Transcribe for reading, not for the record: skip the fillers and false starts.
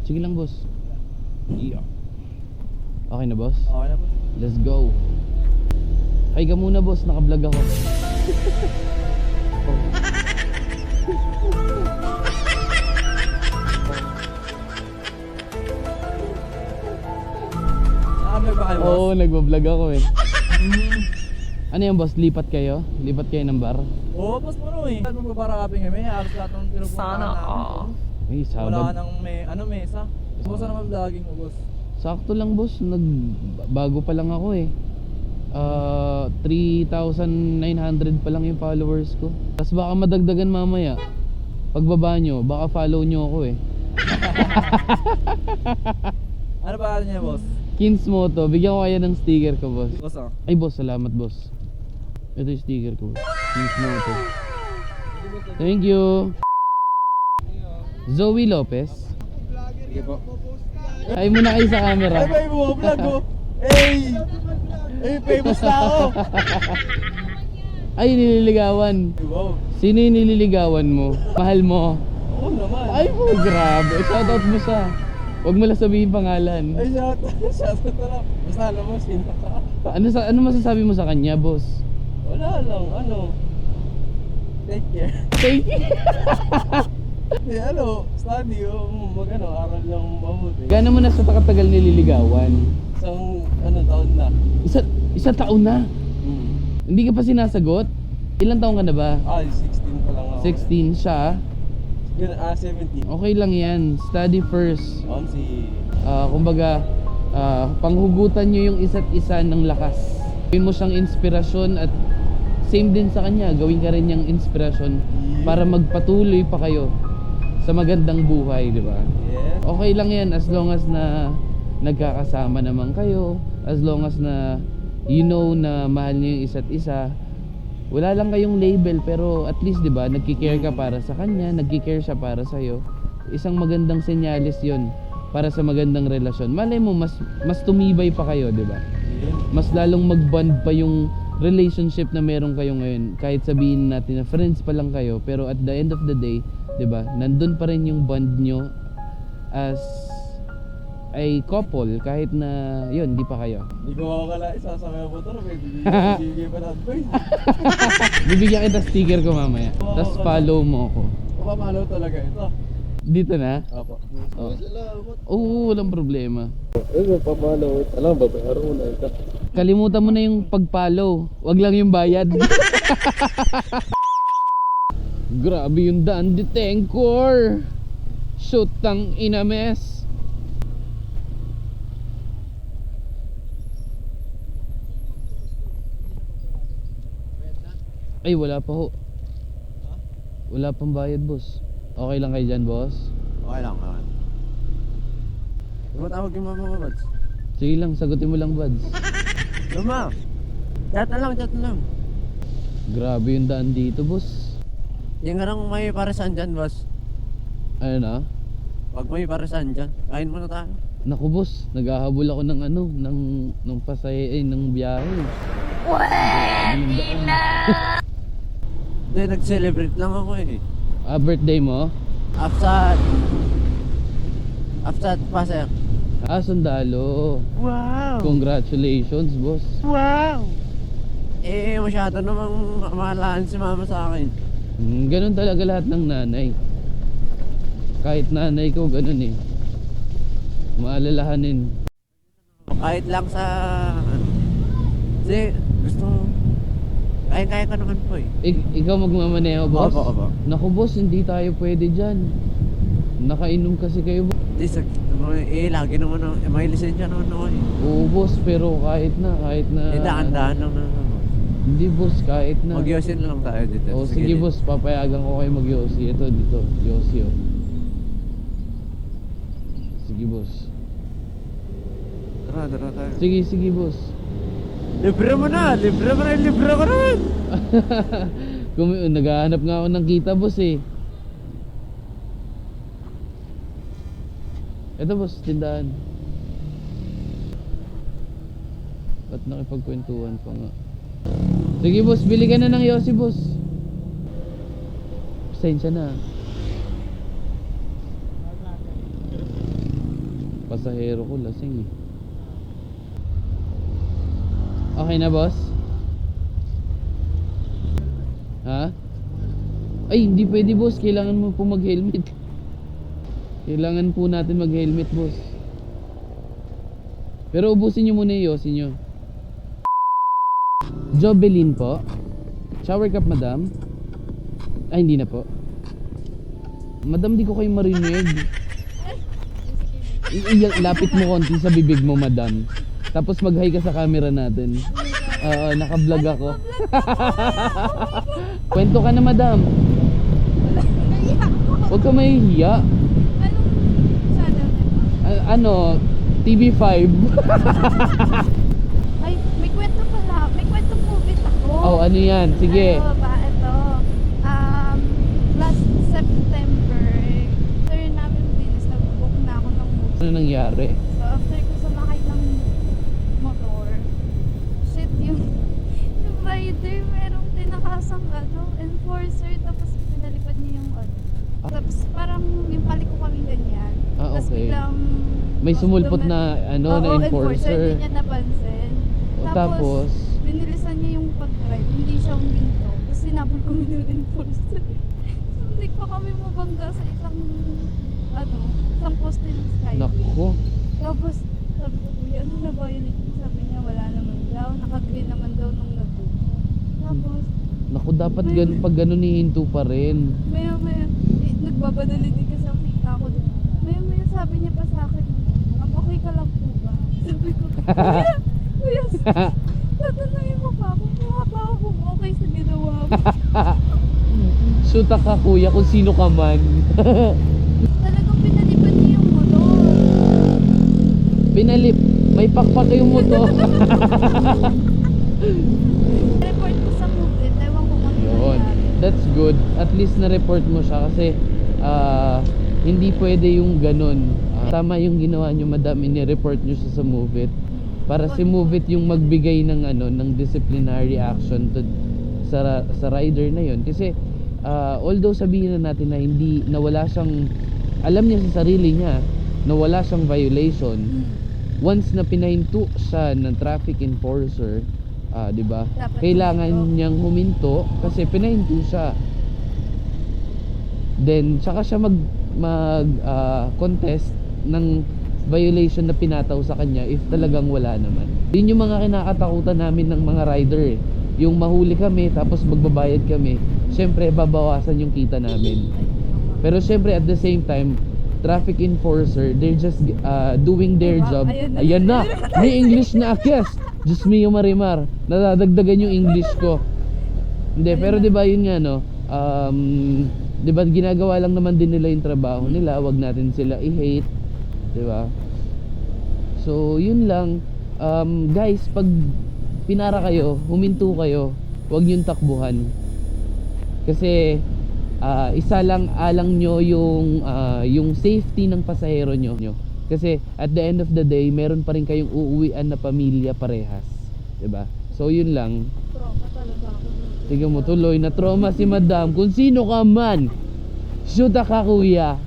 Sige lang, boss. Yeah. Okay na, boss? Okay na po. Let's go. Ay ka muna, boss. Naka-vlog ako. Naka-vlog ba kayo, boss? Oo, nagbablog ako eh. Ano yan, boss? Lipat kayo? Lipat kayo ng bar? Oo, boss, puro eh. Magbabarakapin kami, halos lahat ng pinupuntahan namin. Ay, Wala sabad. nang mesa. Boss, ano naman vlogging mo, boss? Sakto lang, boss. Bago pa lang ako eh. 3,900 pa lang yung followers ko. Tapos baka madagdagan mamaya. Pagbaba nyo, baka follow nyo ako eh. Ano pa niya, boss? Kins Moto, bigyan ko kaya ng sticker ko, boss. Boss, oh. Ay, boss, salamat, boss. Ito yung sticker ko, boss. Kins Moto. Thank you. Zoe Lopez. Sige po. Ay muna kayo sa camera. Ay, may mo vlog, oh. Hey! Hey, famous na ako! Ay, nililigawan. Wow. Sino yung nililigawan mo? Mahal mo? Oo naman. Ay po, grabe. Shoutout mo siya. Huwag mo lang sabihin pangalan. Ay, shoutout na lang. Basta alam mo, sino ka? Ano masasabi mo sa kanya, boss? Wala lang, ano. Take care. Thank you. Hindi, study, mag-ano, aral lang mabuti. Gano'n mo na sa katagal nililigawan? Isang, taon na. Isa taon na? Hindi ka pa sinasagot? Ilang taon ka na ba? 16 pa lang ako. 16 siya. 17. Okay lang yan. Study first. Si... Kumbaga, panghugutan nyo yung isa't isa ng lakas. Gawin mo siyang inspirasyon at same din sa kanya. Gawin ka rin niyang inspirasyon para magpatuloy pa kayo sa magandang buhay, di ba? Yes. Okay lang yan as long as na nagkakasama naman kayo, as long as na you know na mahal niyo yung isa't isa. Wala lang kayong label pero at least 'di ba, nagki-care ka para sa kanya, nagki-care siya para sa iyo. Isang magandang senyales 'yon para sa magandang relasyon. Malay mo mas tumibay pa kayo, 'di ba? Mas lalong mag-bond pa yung relationship na meron kayo ngayon. Kahit sabihin natin na friends pa lang kayo, pero at the end of the day, 'di ba? Nandun pa rin yung bond nyo as ay couple kahit na yun, di pa kayo. Hindi ko makakala isasama yung motor, may bibigay pa na advice. Bibigyan kita sticker ko mamaya. Tapos follow mo ako. Papamalo talaga ito. Dito na? Opo. Oh. Oo, walang problema. Papamalo. Alam ba, bayaran mo na ito. Kalimutan mo na yung pag-follow. Wag lang yung bayad. Grabe yung daan detengkor. Shoot tang inames. Ay, wala pa ho. Wala pang bayad, boss. Okay lang kayo dyan, boss? Okay lang, okay. Tumatawag yung mama mo, Bads. Sige lang, sagutin mo lang, buds. Luma! Chat na lang. Grabe yung daan dito, boss. Yung nga lang may parisan dyan, boss. Ano na? Pag may parisan dyan, kain mo na tayo. Naku, boss, naghahabol ako ng ng pasay, ng biyahe. Pwede na! Hindi, nag-celebrate lang ako eh. Birthday mo? Afsat pasok. Sundalo. Wow! Congratulations, boss. Wow! Masyado namang mahalahan si mama sa akin. Ganun talaga lahat ng nanay. Kahit nanay ko, ganun eh. Maalalahanin. Kahit lang sa... Kasi gusto... Kaya ka naman po eh. Ikaw magmamaneho, boss? Opo. Naku, boss, hindi tayo pwede dyan. Nakainom kasi kayo, boss. Hindi, lagi naman ako. May lisensya naman ako eh. Oo, boss, pero kahit na Daan-daan lang naman. Hindi, boss, kahit na. Mag-yosin lang tayo dito. Oh, sige, boss, papayagan ko kayo mag-yosi. Ito, dito, yosi, oh. Sige, boss. Tara tayo. Sige, boss. Libre mo na libre ko naman. Naghahanap nga ako ng kita, boss eh. Ito, boss, tindahan. Ba't nakipagkwentuhan pa nga? Sige, boss, bili ka na ng yosi, boss. Pasensya na. pasahero ko lasing eh. Okay na, boss? Ha? Ay, hindi pwede, boss. Kailangan mo po mag-helmet. Kailangan po natin mag-helmet, boss. Pero ubusin nyo muna yung yosin nyo. Jobelin po. Shower cap, madam. Ay, hindi na po. Madam, di ko kayo marinig. Lapit mo konti sa bibig mo, madam. Tapos mag-hi ka sa camera natin. Oo, naka-vlog ako. Kwento ka na, madam. Huwag ka mahihiya. Ano, TV5. Ay, may kwento pala. May kwento movie ako. Oh, ano yan? Sige. Ano ba? Ito. Last September, after namin bilis, nag-book na ako ng movie. Ano nangyari? So, after ko sumakay ng motor, shit, yung rider, merong tinakasang enforcer, tapos pinalipad niya yung Tapos parang yung paliko kami ganyan. Ah, Tapos okay. biglang May sumulpot na ano, na enforcer. hindi niya napansin. O, tapos, binilisan niya yung pag-drive, hindi siya huminto. Tapos sinabol kami ng enforcer. So, hindi pa kami mabangga sa isang poste ng skyway. nako. Tapos sabi ko, kuya, ano na violate? Sabi niya, wala naman daw. Naka-green naman daw nung nag-book. Tapos, Naku, dapat pag ganun hihinto pa rin. maya, nagbabadali din kasi ang kita ko doon. Maya, sabi niya pa sa akin, okay ka lang po ba? Sabi ko, kuya, tatanungin mo pa ako, mukha pa ako kung okay sa ginawa mo. Suta ka, kuya, kung sino ka man. Talagang pinalipad niya yung motor. Pinalip, may pakpak yung motor. Report ko sa movie, ewan ko kung ano Yun. nangyari. That's good. At least na-report mo siya kasi hindi pwede yung ganun. Tama yung ginawa nyo, madam, ini-report nyo siya sa Movit. Para si Movit yung magbigay ng ng disciplinary action sa rider na yun. Kasi although sabihin na natin na hindi nawala siyang, alam niya sa sarili niya na wala siyang violation, once na pinahinto siya ng traffic enforcer, 'di ba? Dapat Kailangan huminto. niyang huminto kasi pinahinto siya. Then saka siya contest ng violation na pinataw sa kanya if talagang wala naman. Yun yung mga kinakatakutan namin ng mga rider eh. Yung mahuli kami tapos magbabayad kami, syempre babawasan yung kita namin. Pero syempre at the same time, traffic enforcer, they're just doing their Diba? job. Ayan na. May English na yes. Diyos mio marimar. Nadadagdagan yung English ko. Hindi, pero 'di ba yun nga no? 'Di ba ginagawa lang naman din nila yung trabaho nila, wag natin sila i-hate, 'di ba? So, yun lang. Guys, pag pinara kayo, huminto kayo, wag niyong takbuhan. Kasi isa lang alang nyo yung safety ng pasahero nyo. Kasi at the end of the day, meron pa rin kayong uuwian na pamilya parehas, 'di ba? So yun lang. Trauma talaga ako. Tingnan mo tuloy na trauma si madam. Kung sino ka man, shoot ka, kuya.